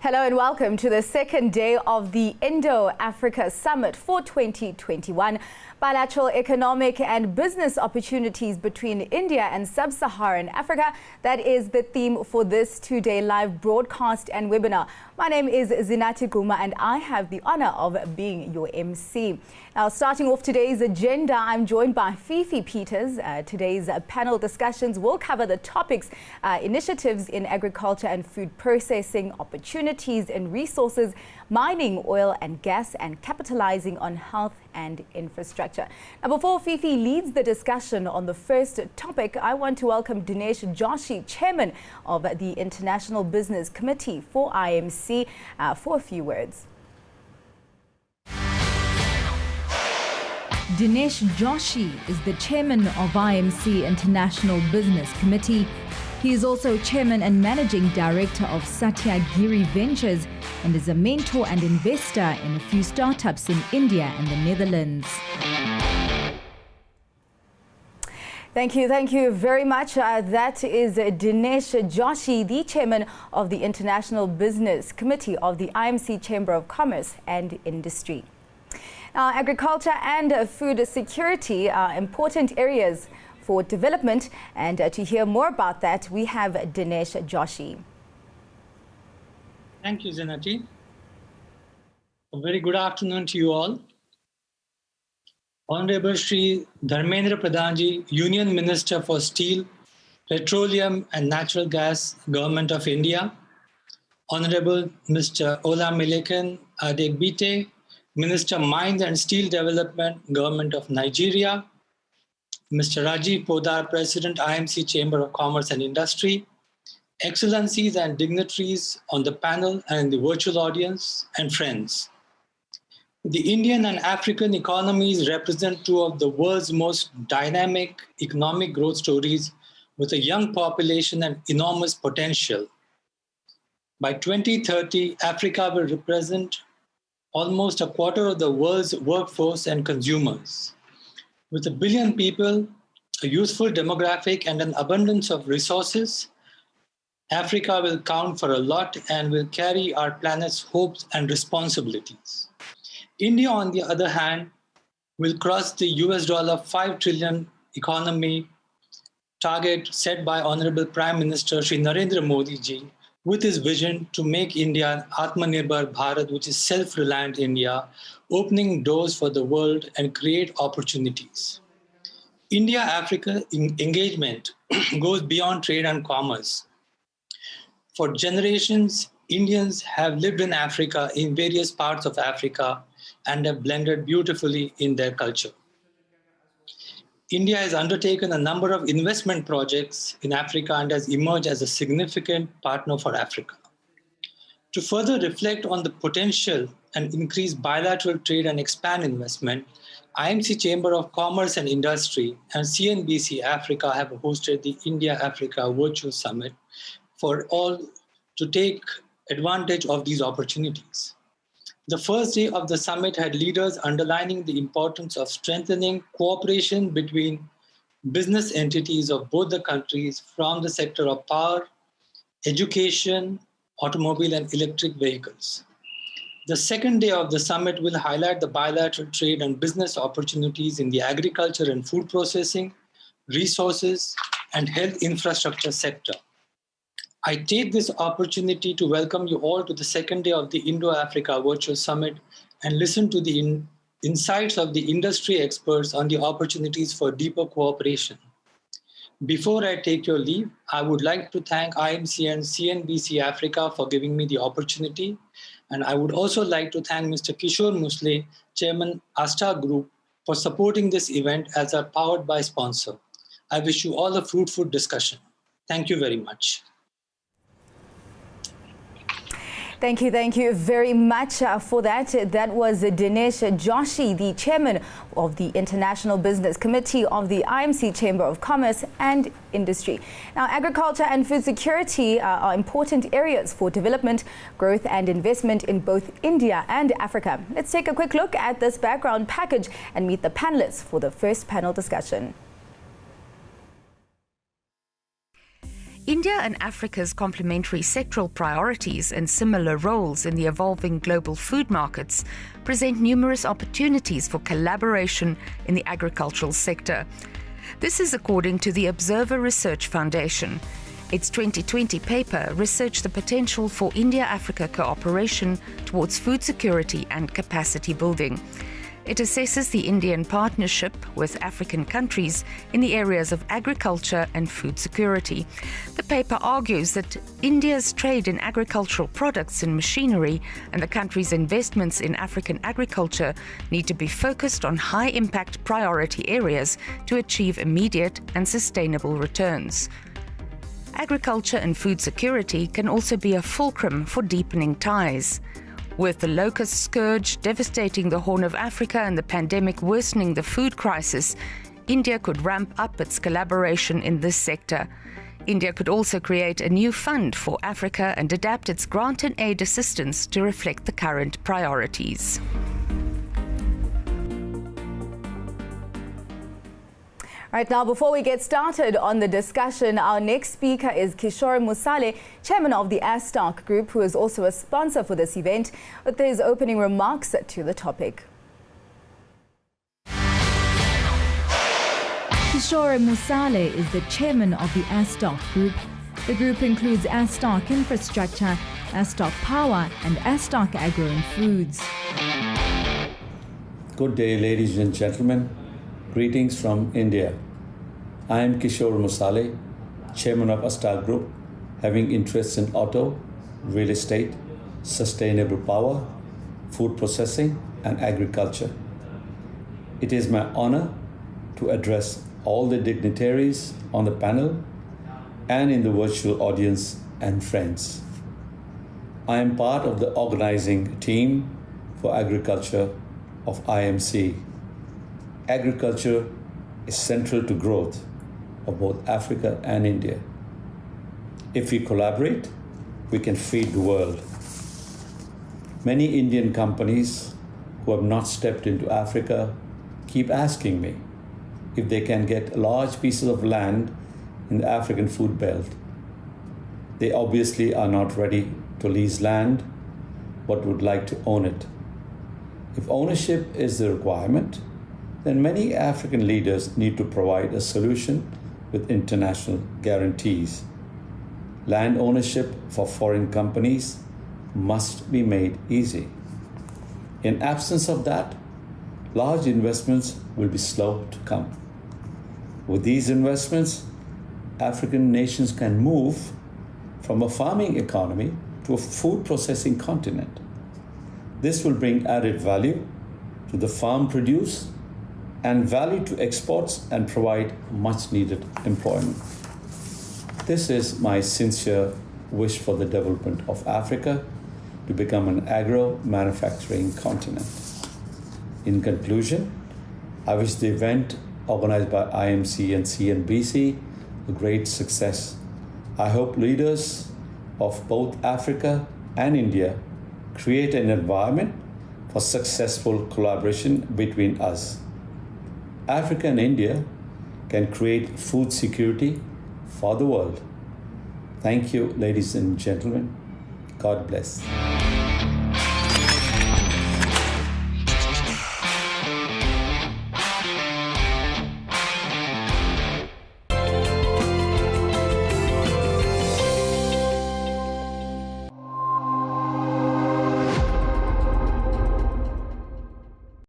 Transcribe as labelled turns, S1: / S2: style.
S1: Hello and welcome to the second day of the Indo-Africa Summit for 2021. Bilateral economic and business opportunities between India and Sub-Saharan Africa. That is the theme for this two-day live broadcast and webinar. My name is Zinati Guma and I have the honor of being your MC. Now, starting off today's agenda, I'm joined by Fifi Peters. Today's panel discussions will cover the topics, initiatives in agriculture and food processing, opportunities in resources, mining, oil and gas, and capitalizing on health and infrastructure. Now, before Fifi leads the discussion on the first topic, I want to welcome Dinesh Joshi, Chairman of the International Business Committee for IMC, for a few words. Dinesh Joshi is the Chairman of IMC International Business Committee. He is also Chairman and Managing Director of Satyagiri Ventures and is a mentor and investor in a few startups in India and the Netherlands. Thank you very much. That is Dinesh Joshi, the Chairman of the International Business Committee of the IMC Chamber of Commerce and Industry. Now, agriculture and food security are important areas for development, and to hear more about that, we have Dinesh Joshi.
S2: Thank you, Zinati. A very good afternoon to you all. Honorable Shri Dharmendra Pradhanji, Union Minister for Steel, Petroleum and Natural Gas, Government of India. Honorable Mr. Ola Milekan Adegbite, Minister Mines and Steel Development, Government of Nigeria. Mr. Rajiv Podar, President, IMC Chamber of Commerce and Industry. Excellencies and dignitaries on the panel and in the virtual audience, and friends. The Indian and African economies represent two of the world's most dynamic economic growth stories with a young population and enormous potential. By 2030, Africa will represent almost a quarter of the world's workforce and consumers. With 1 billion people, a useful demographic, and an abundance of resources, Africa will count for a lot and will carry our planet's hopes and responsibilities. India, on the other hand, will cross the $5 trillion economy target set by Honorable Prime Minister Shri Narendra Modi ji, with his vision to make India Atmanirbhar Bharat, which is self-reliant India, opening doors for the world and create opportunities. India-Africa engagement goes beyond trade and commerce. For generations, Indians have lived in Africa, in various parts of Africa, and have blended beautifully in their culture. India has undertaken a number of investment projects in Africa and has emerged as a significant partner for Africa. To further reflect on the potential and increase bilateral trade and expand investment, IMC Chamber of Commerce and Industry and CNBC Africa have hosted the India-Africa Virtual Summit for all to take advantage of these opportunities. The first day of the summit had leaders underlining the importance of strengthening cooperation between business entities of both the countries from the sector of power, education, automobile and electric vehicles. The second day of the summit will highlight the bilateral trade and business opportunities in the agriculture and food processing, resources, and health infrastructure sector. I take this opportunity to welcome you all to the second day of the Indo-Africa Virtual Summit and listen to the insights of the industry experts on the opportunities for deeper cooperation. Before I take your leave, I would like to thank IMC and CNBC Africa for giving me the opportunity. And I would also like to thank Mr. Kishore Musle, Chairman Astar Group, for supporting this event as our powered by sponsor. I wish you all a fruitful discussion. Thank you very much.
S1: Thank you very much for that. That was Dinesh Joshi, the Chairman of the International Business Committee of the IMC Chamber of Commerce and Industry. Now, agriculture and food security are important areas for development, growth and investment in both India and Africa. Let's take a quick look at this background package and meet the panelists for the first panel discussion.
S3: India and Africa's complementary sectoral priorities and similar roles in the evolving global food markets present numerous opportunities for collaboration in the agricultural sector. This is according to the Observer Research Foundation. Its 2020 paper researched the potential for India-Africa cooperation towards food security and capacity building. It assesses the Indian partnership with African countries in the areas of agriculture and food security. The paper argues that India's trade in agricultural products and machinery and the country's investments in African agriculture need to be focused on high-impact priority areas to achieve immediate and sustainable returns. Agriculture and food security can also be a fulcrum for deepening ties. With the locust scourge devastating the Horn of Africa and the pandemic worsening the food crisis, India could ramp up its collaboration in this sector. India could also create a new fund for Africa and adapt its grant and aid assistance to reflect the current priorities.
S1: Right now, before we get started on the discussion, our next speaker is Kishore Musale, chairman of the Astar Group, who is also a sponsor for this event, with his opening remarks to the topic.
S4: Kishore Musale is the chairman of the Astar Group. The group includes Astar Infrastructure, Astar Power, and Astar Agro and Foods.
S5: Good day, ladies and gentlemen. Greetings from India. I am Kishore Musale, chairman of Astar Group, having interests in auto, real estate, sustainable power, food processing, and agriculture. It is my honor to address all the dignitaries on the panel and in the virtual audience and friends. I am part of the organizing team for agriculture of IMC. Agriculture is central to growth of both Africa and India. If we collaborate, we can feed the world. Many Indian companies who have not stepped into Africa keep asking me if they can get large pieces of land in the African food belt. They obviously are not ready to lease land, but would like to own it. If ownership is the requirement, then many African leaders need to provide a solution with international guarantees. Land ownership for foreign companies must be made easy. In absence of that, large investments will be slow to come. With these investments, African nations can move from a farming economy to a food processing continent. This will bring added value to the farm produce and value to exports and provide much needed employment. This is my sincere wish for the development of Africa to become an agro-manufacturing continent. In conclusion, I wish the event organized by IMC and CNBC a great success. I hope leaders of both Africa and India create an environment for successful collaboration between us. Africa and India can create food security for the world. Thank you, ladies and gentlemen. God bless.